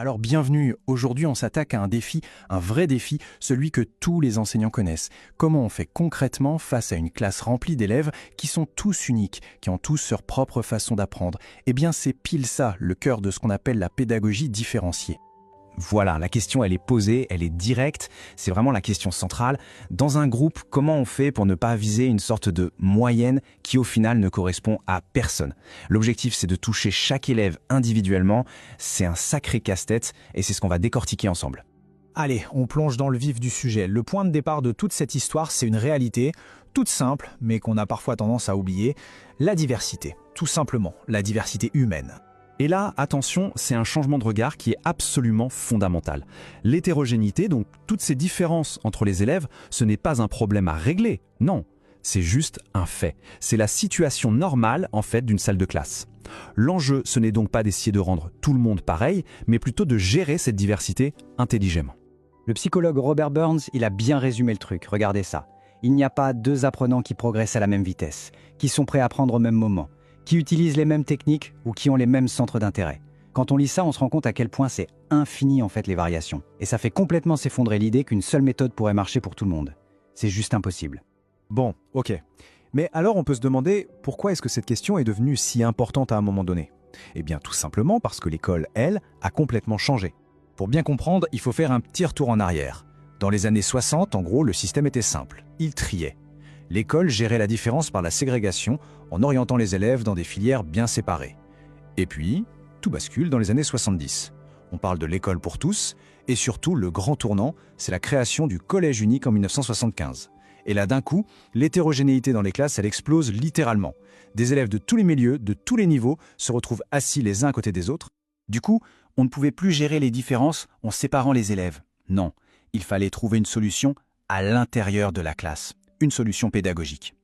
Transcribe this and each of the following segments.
Alors bienvenue, aujourd'hui on s'attaque à un défi, un vrai défi, celui que tous les enseignants connaissent. Comment on fait concrètement face à une classe remplie d'élèves qui sont tous uniques, qui ont tous leur propre façon d'apprendre? Eh bien c'est pile ça, le cœur de ce qu'on appelle la pédagogie différenciée. Voilà, la question elle est posée, elle est directe, c'est vraiment la question centrale. Dans un groupe, comment on fait pour ne pas viser une sorte de moyenne qui au final ne correspond à personne? L'objectif c'est de toucher chaque élève individuellement, c'est un sacré casse-tête et c'est ce qu'on va décortiquer ensemble. Allez, on plonge dans le vif du sujet. Le point de départ de toute cette histoire, c'est une réalité, toute simple, mais qu'on a parfois tendance à oublier, la diversité. Tout simplement, la diversité humaine. Et là, attention, c'est un changement de regard qui est absolument fondamental. L'hétérogénéité, donc toutes ces différences entre les élèves, ce n'est pas un problème à régler, non, c'est juste un fait. C'est la situation normale, en fait, d'une salle de classe. L'enjeu, ce n'est donc pas d'essayer de rendre tout le monde pareil, mais plutôt de gérer cette diversité intelligemment. Le psychologue Robert Burns, il a bien résumé le truc, regardez ça. Il n'y a pas deux apprenants qui progressent à la même vitesse, qui sont prêts à apprendre au même moment, qui utilisent les mêmes techniques ou qui ont les mêmes centres d'intérêt. Quand on lit ça, on se rend compte à quel point c'est infini en fait les variations. Et ça fait complètement s'effondrer l'idée qu'une seule méthode pourrait marcher pour tout le monde. C'est juste impossible. Bon, ok. Mais alors on peut se demander pourquoi est-ce que cette question est devenue si importante à un moment donné? Eh bien tout simplement parce que l'école, elle, a complètement changé. Pour bien comprendre, il faut faire un petit retour en arrière. Dans les années 60, en gros, le système était simple. Il triait. L'école gérait la différence par la ségrégation en orientant les élèves dans des filières bien séparées. Et puis, tout bascule dans les années 70. On parle de l'école pour tous, et surtout le grand tournant, c'est la création du collège unique en 1975. Et là d'un coup, l'hétérogénéité dans les classes, elle explose littéralement. Des élèves de tous les milieux, de tous les niveaux, se retrouvent assis les uns à côté des autres. Du coup, on ne pouvait plus gérer les différences en séparant les élèves. Non, il fallait trouver une solution à l'intérieur de la classe. Une solution pédagogique.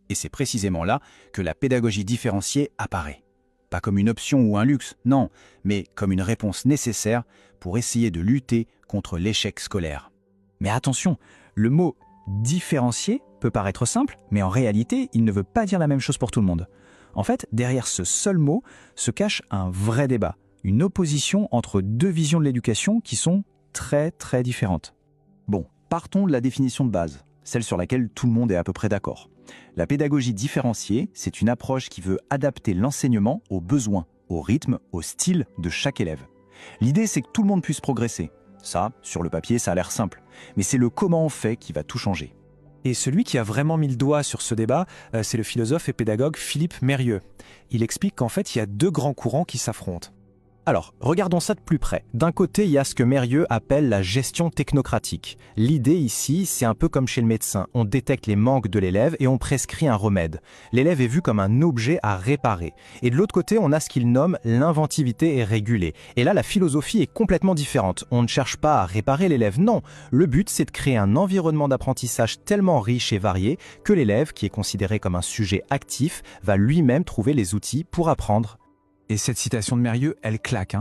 Et c'est précisément là que la pédagogie différenciée apparaît. Pas comme une option ou un luxe, non, mais comme une réponse nécessaire pour essayer de lutter contre l'échec scolaire. Mais attention, le mot « différencier » peut paraître simple, mais en réalité, il ne veut pas dire la même chose pour tout le monde. En fait, derrière ce seul mot se cache un vrai débat, une opposition entre deux visions de l'éducation qui sont très très différentes. Bon, partons de la définition de base, celle sur laquelle tout le monde est à peu près d'accord. La pédagogie différenciée, c'est une approche qui veut adapter l'enseignement aux besoins, au rythme, au style de chaque élève. L'idée, c'est que tout le monde puisse progresser. Ça, sur le papier, ça a l'air simple. Mais c'est le comment on fait qui va tout changer. Et celui qui a vraiment mis le doigt sur ce débat, c'est le philosophe et pédagogue Philippe Mérieux. Il explique qu'en fait, il y a deux grands courants qui s'affrontent. Alors, regardons ça de plus près. D'un côté, il y a ce que Mérieux appelle la gestion technocratique. L'idée ici, c'est un peu comme chez le médecin. On détecte les manques de l'élève et on prescrit un remède. L'élève est vu comme un objet à réparer. Et de l'autre côté, on a ce qu'il nomme l'inventivité est régulée. Et là, la philosophie est complètement différente. On ne cherche pas à réparer l'élève, non. Le but, c'est de créer un environnement d'apprentissage tellement riche et varié que l'élève, qui est considéré comme un sujet actif, va lui-même trouver les outils pour apprendre. Et cette citation de Mérieux, elle claque.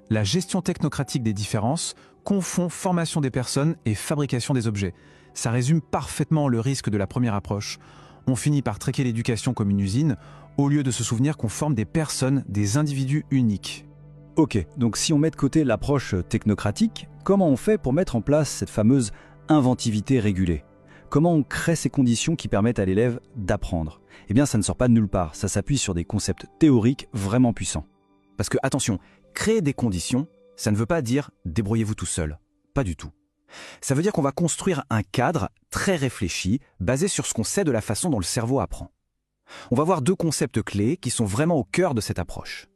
La gestion technocratique des différences confond formation des personnes et fabrication des objets. Ça résume parfaitement le risque de la première approche. On finit par traquer l'éducation comme une usine, au lieu de se souvenir qu'on forme des personnes, des individus uniques. Ok, donc si on met de côté l'approche technocratique, comment on fait pour mettre en place cette fameuse inventivité régulée? Comment on crée ces conditions qui permettent à l'élève d'apprendre? Eh bien, ça ne sort pas de nulle part, ça s'appuie sur des concepts théoriques vraiment puissants. Parce que, attention, créer des conditions, ça ne veut pas dire « débrouillez-vous tout seul ». Pas du tout. Ça veut dire qu'on va construire un cadre très réfléchi, basé sur ce qu'on sait de la façon dont le cerveau apprend. On va voir deux concepts clés qui sont vraiment au cœur de cette approche.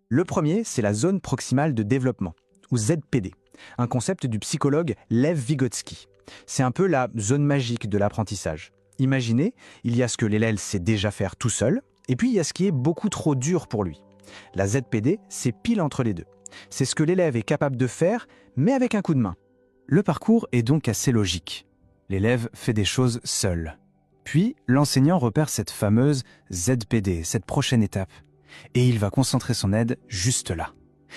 Le premier, c'est la zone proximale de développement, ou ZPD, un concept du psychologue Lev Vygotsky. C'est un peu la zone magique de l'apprentissage. Imaginez, il y a ce que l'élève sait déjà faire tout seul, et puis il y a ce qui est beaucoup trop dur pour lui. La ZPD, c'est pile entre les deux. C'est ce que l'élève est capable de faire, mais avec un coup de main. Le parcours est donc assez logique. L'élève fait des choses seul. Puis, l'enseignant repère cette fameuse ZPD, cette prochaine étape. Et il va concentrer son aide juste là.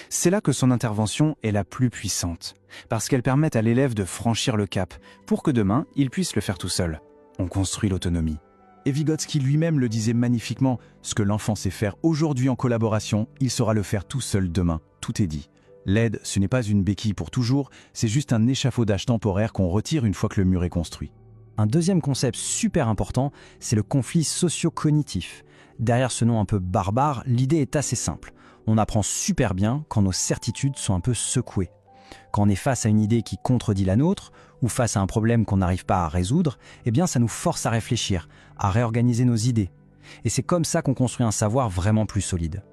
C'est là que son intervention est la plus puissante, parce qu'elle permet à l'élève de franchir le cap, pour que demain, il puisse le faire tout seul. On construit l'autonomie. Et Vygotsky lui-même le disait magnifiquement, ce que l'enfant sait faire aujourd'hui en collaboration, il saura le faire tout seul demain. Tout est dit. L'aide, ce n'est pas une béquille pour toujours, c'est juste un échafaudage temporaire qu'on retire une fois que le mur est construit. Un deuxième concept super important, c'est le conflit socio-cognitif. Derrière ce nom un peu barbare, l'idée est assez simple. On apprend super bien quand nos certitudes sont un peu secouées. Quand on est face à une idée qui contredit la nôtre, ou face à un problème qu'on n'arrive pas à résoudre, eh bien ça nous force à réfléchir, à réorganiser nos idées. Et c'est comme ça qu'on construit un savoir vraiment plus solide.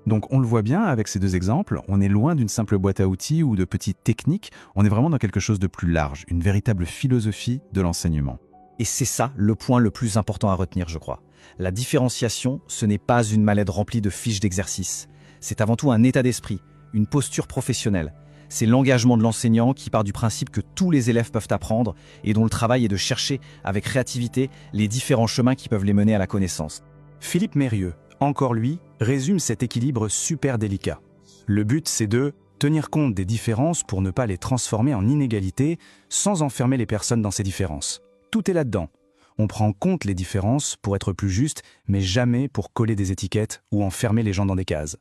Donc on le voit bien avec ces deux exemples, on est loin d'une simple boîte à outils ou de petites techniques, on est vraiment dans quelque chose de plus large, une véritable philosophie de l'enseignement. Et c'est ça le point le plus important à retenir, je crois. La différenciation, ce n'est pas une mallette remplie de fiches d'exercice. C'est avant tout un état d'esprit, une posture professionnelle. C'est l'engagement de l'enseignant qui part du principe que tous les élèves peuvent apprendre et dont le travail est de chercher avec créativité les différents chemins qui peuvent les mener à la connaissance. Philippe Mérieux, encore lui, résume cet équilibre super délicat. Le but, c'est de tenir compte des différences pour ne pas les transformer en inégalités sans enfermer les personnes dans ces différences. Tout est là-dedans. On prend en compte les différences pour être plus juste, mais jamais pour coller des étiquettes ou enfermer les gens dans des cases.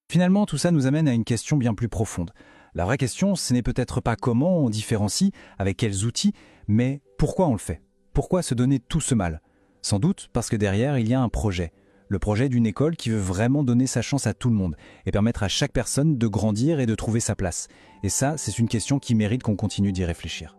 Finalement, tout ça nous amène à une question bien plus profonde. La vraie question, ce n'est peut-être pas comment on différencie, avec quels outils, mais pourquoi on le fait. Pourquoi se donner tout ce mal? Sans doute parce que derrière, il y a un projet. Le projet d'une école qui veut vraiment donner sa chance à tout le monde et permettre à chaque personne de grandir et de trouver sa place. Et ça, c'est une question qui mérite qu'on continue d'y réfléchir.